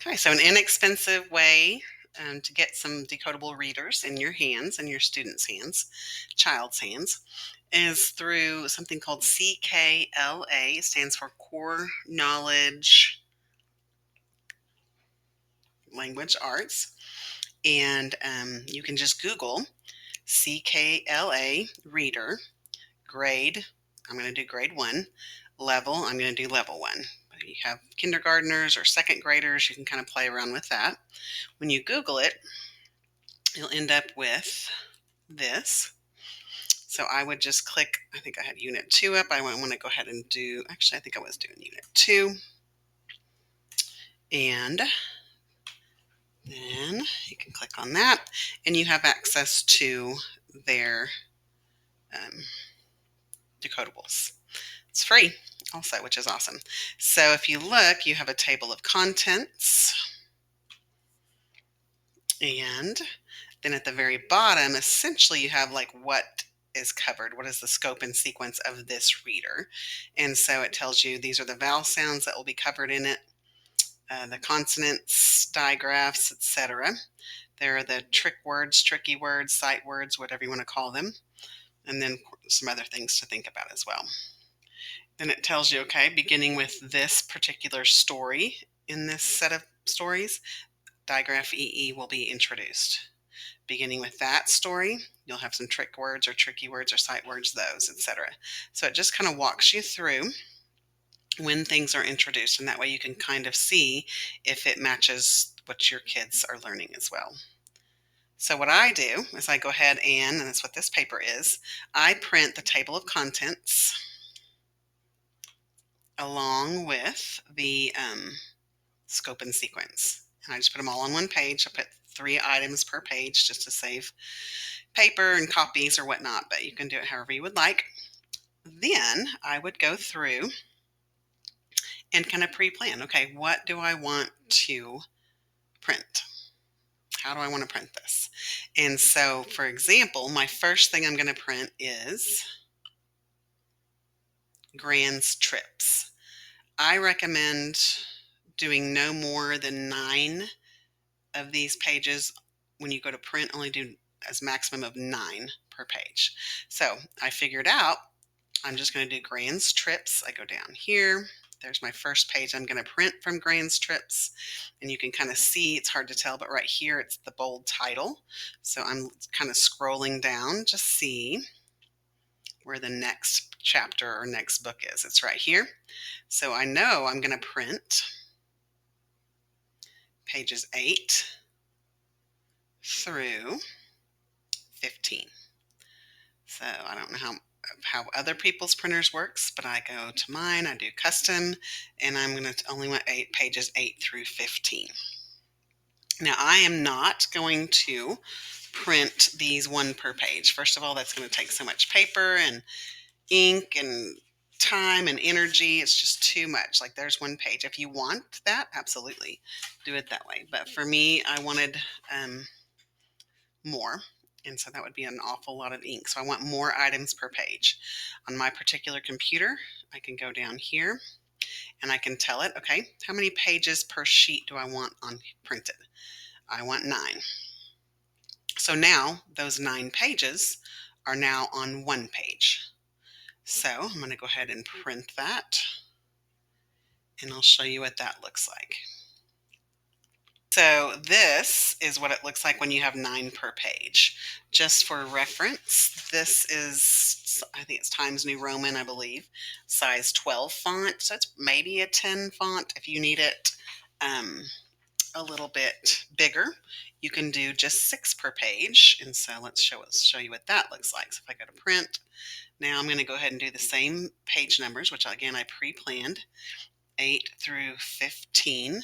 Okay, so an inexpensive way to get some decodable readers in your hands, in your students' hands, child's hands, is through something called CKLA. It stands for Core Knowledge Language Arts. And you can just Google CKLA Reader grade. I'm going to do grade 1. Level, I'm going to do level 1. You have kindergartners or second graders, you can kind of play around with that. When you Google it, you'll end up with this. So I would just click, I think I had Unit 2 up. I want to go ahead and do, actually, I think I was doing Unit 2. And then you can click on that, and you have access to their decodables. It's free also, which is awesome. So if you look, you have a table of contents. And then at the very bottom, essentially you have like what is covered. What is the scope and sequence of this reader? And so it tells you these are the vowel sounds that will be covered in it, the consonants, digraphs, etc. There are the trick words, tricky words, sight words, whatever you want to call them. And then some other things to think about as well. Then it tells you, okay, beginning with this particular story in this set of stories, digraph EE will be introduced. Beginning with that story, you'll have some trick words or tricky words or sight words, those, etc. So it just kind of walks you through when things are introduced, and that way you can kind of see if it matches what your kids are learning as well. So what I do is I go ahead and that's what this paper is, I print the table of contents along with the scope and sequence. And I just put them all on one page. I put 3 items per page just to save paper and copies or whatnot, but you can do it however you would like. Then I would go through and kind of pre-plan. Okay, what do I want to print? How do I want to print this? And so, for example, my first thing I'm going to print is Grand's trips. I recommend doing no more than 9 of these pages. When you go to print, only do as maximum of 9 per page. So I figured out I'm just going to do Grand's trips. I go down here. There's my first page I'm going to print from Grand's trips. And you can kind of see, it's hard to tell, but right here it's the bold title. So I'm kind of scrolling down to see where the next chapter or next book is. It's right here. So I know I'm going to print pages 8 through 15. So I don't know how other people's printers works, but I go to mine, I do custom, and I'm going to only want pages 8 through 15. Now I am not going to print these 1 per page. First of all, that's going to take so much paper and ink and time and energy. It's just too much. Like there's 1 page. If you want that, absolutely do it that way. But for me, I wanted more. And so that would be an awful lot of ink. So I want more items per page. On my particular computer, I can go down here and I can tell it, okay, how many pages per sheet do I want on printed? I want 9. So now those 9 pages are now on 1 page. So I'm going to go ahead and print that, and I'll show you what that looks like. So this is what it looks like when you have 9 per page. Just for reference, this is, I think it's Times New Roman, I believe, size 12 font. So it's maybe a 10 font if you need it a little bit bigger. You can do just 6 per page. And so let's show you what that looks like. So if I go to print, now I'm going to go ahead and do the same page numbers, which again I pre-planned, 8 through 15.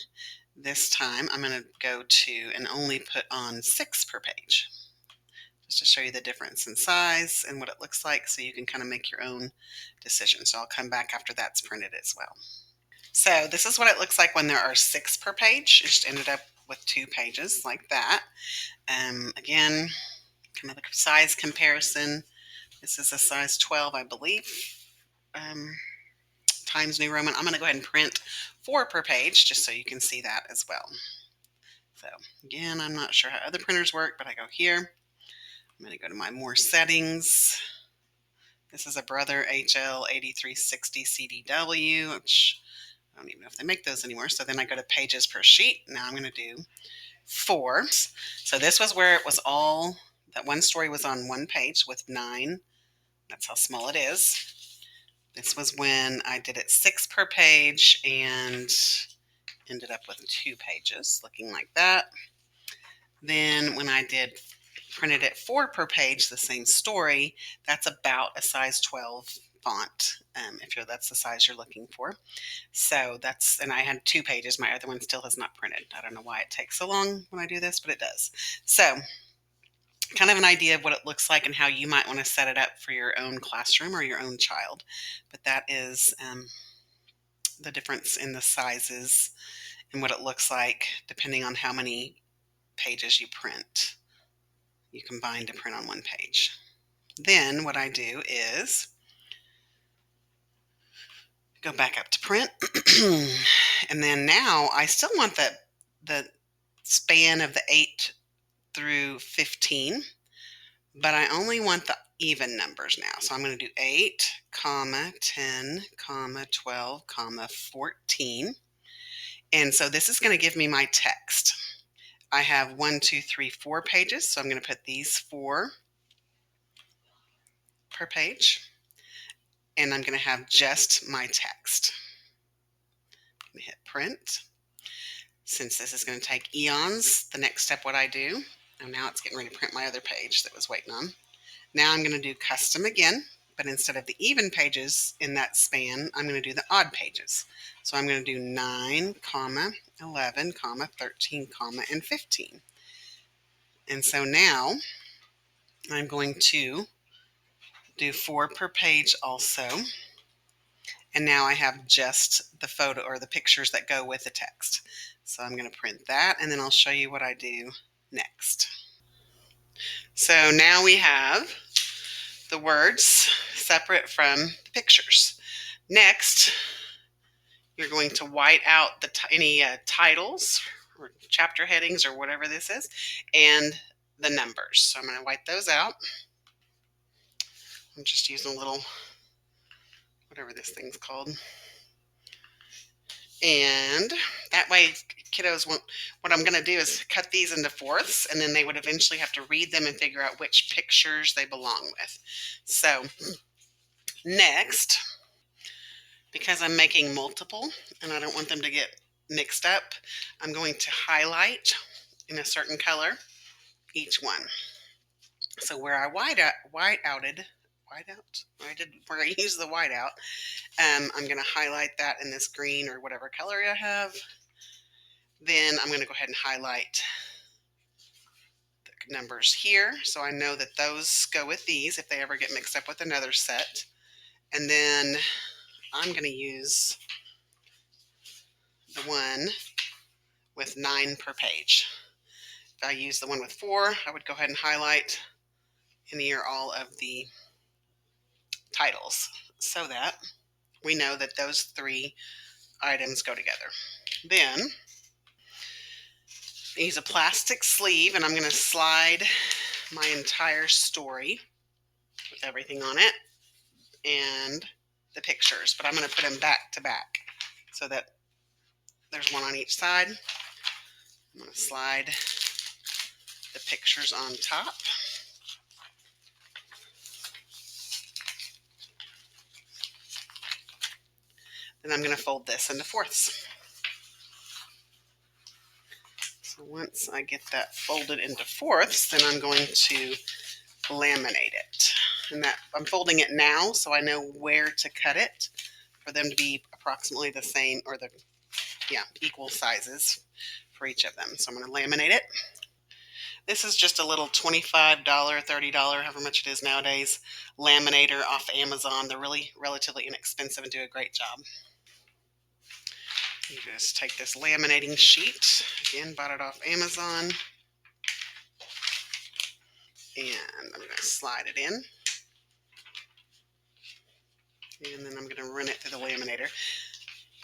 This time I'm going to go to and only put on 6 per page, just to show you the difference in size and what it looks like, so you can kind of make your own decision. So I'll come back after that's printed as well. So this is what it looks like when there are 6 per page. It just ended up with 2 pages like that. Again, kind of the size comparison. This is a size 12, I believe. Times New Roman. I'm going to go ahead and print 4 per page, just so you can see that as well. So again, I'm not sure how other printers work, but I go here. I'm going to go to my more settings. This is a Brother HL 8360 CDW, which I don't even know if they make those anymore. So then I go to pages per sheet. Now I'm going to do 4. So this was where it was all, that one story was on one page with 9. That's how small it is. This was when I did it 6 per page and ended up with 2 pages looking like that. Then when I did printed it 4 per page, the same story, that's about a size 12 font, if that's the size you're looking for. So that's, and I had 2 pages. My other one still has not printed. I don't know why it takes so long when I do this, but it does. So kind of an idea of what it looks like and how you might want to set it up for your own classroom or your own child. But that is the difference in the sizes and what it looks like depending on how many pages you print. You combine to print on one page. Then what I do is go back up to print. And then now I still want the span of the 8 through 15, but I only want the even numbers now. So I'm going to do 8, comma, 10, comma, 12, comma, 14. And so this is going to give me my text. I have 1, 2, 3, 4 pages. So I'm going to put these 4 per page. And I'm going to have just my text. I'm going to hit print. Since this is going to take eons, the next step what I do, and now it's getting ready to print my other page that was waiting on. Now I'm going to do custom again, but instead of the even pages in that span, I'm going to do the odd pages. So I'm going to do 9, comma, 11, comma, 13, comma, and 15. And so now I'm going to do 4 per page also. And now I have just the photo or the pictures that go with the text. So I'm going to print that, and then I'll show you what I do next. So now we have the words separate from the pictures. Next, you're going to white out any titles or chapter headings or whatever this is, and the numbers. So I'm going to white those out. I'm just using a little, whatever this thing's called. And that way kiddos won't, what I'm going to do is cut these into fourths, and then they would eventually have to read them and figure out which pictures they belong with. So next, because I'm making multiple and I don't want them to get mixed up, I'm going to highlight in a certain color each one. So where I where I use the whiteout, I'm going to highlight that in this green or whatever color I have. Then I'm going to go ahead and highlight the numbers here, so I know that those go with these if they ever get mixed up with another set. And then I'm going to use the one with 9 per page. If I use the one with 4, I would go ahead and highlight any or all of the titles so that we know that those 3 items go together. Then I use a plastic sleeve, and I'm going to slide my entire story with everything on it and the pictures, but I'm going to put them back to back so that there's one on each side. I'm going to slide the pictures on top. Then I'm going to fold this into fourths. So once I get that folded into fourths, then I'm going to laminate it. And that I'm folding it now so I know where to cut it for them to be approximately the same, or equal sizes for each of them. So I'm going to laminate it. This is just a little $25, $30, however much it is nowadays, laminator off Amazon. They're really relatively inexpensive and do a great job. You just take this laminating sheet, again, bought it off Amazon, and I'm going to slide it in. And then I'm going to run it through the laminator.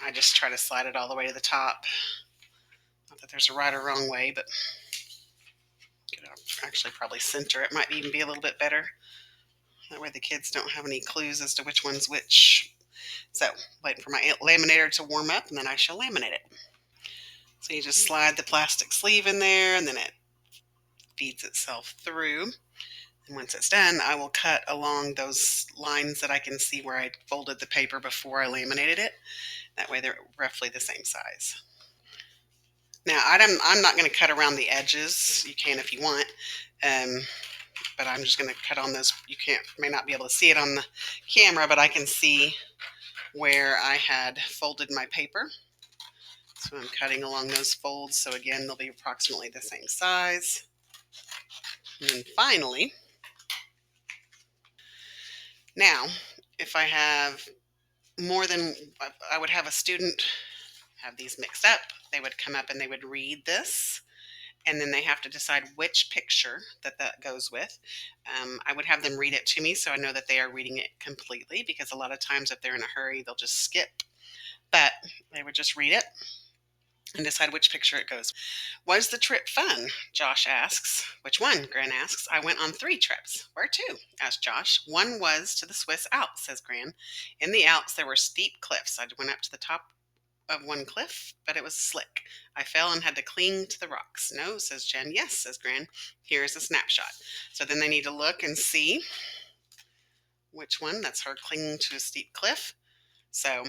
I just try to slide it all the way to the top. Not that there's a right or wrong way, but you know, actually probably center it might even be a little bit better. That way the kids don't have any clues as to which one's which. So, waiting for my laminator to warm up, and then I shall laminate it. So you just slide the plastic sleeve in there, and then it feeds itself through. And once it's done, I will cut along those lines that I can see where I folded the paper before I laminated it. That way they're roughly the same size. Now, I'm not going to cut around the edges. You can if you want. But I'm just going to cut on those. You may not be able to see it on the camera, but I can see where I had folded my paper. So I'm cutting along those folds. So again, they'll be approximately the same size. And then finally, now, if I have more than, I would have a student have these mixed up. They would come up and they would read this, and then they have to decide which picture that goes with. I would have them read it to me so I know that they are reading it completely, because a lot of times if they're in a hurry, they'll just skip. But they would just read it and decide which picture it goes. Was the trip fun? Josh asks. Which one? Gran asks. I went on 3 trips. Where to? Asked Josh. One was to the Swiss Alps, says Gran. In the Alps, there were steep cliffs. I went up to the top of one cliff, but it was slick. I fell and had to cling to the rocks. No, says Jen. Yes, says Gran. Here is a snapshot. So then they need to look and see which one. That's her clinging to a steep cliff. So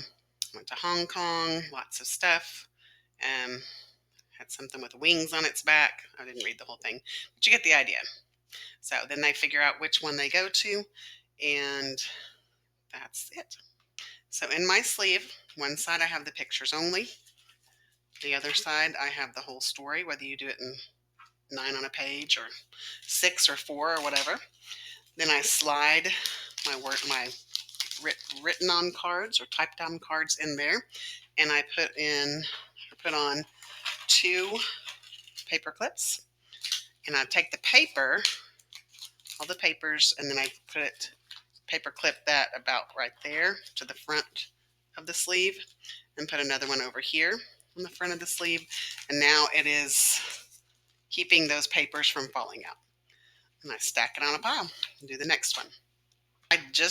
went to Hong Kong, lots of stuff. Had something with wings on its back. I didn't read the whole thing, but you get the idea. So then they figure out which one they go to, and that's it. So in my sleeve, one side I have the pictures only. The other side I have the whole story, whether you do it in 9 on a page or 6 or 4 or whatever. Then I slide my written on cards or typed on cards in there, and I put on 2 paper clips, and I take the paper, all the papers, and then I paper clip that about right there to the front of the sleeve, and put another one over here on the front of the sleeve, and now it is keeping those papers from falling out. And I stack it on a pile and do the next one. I just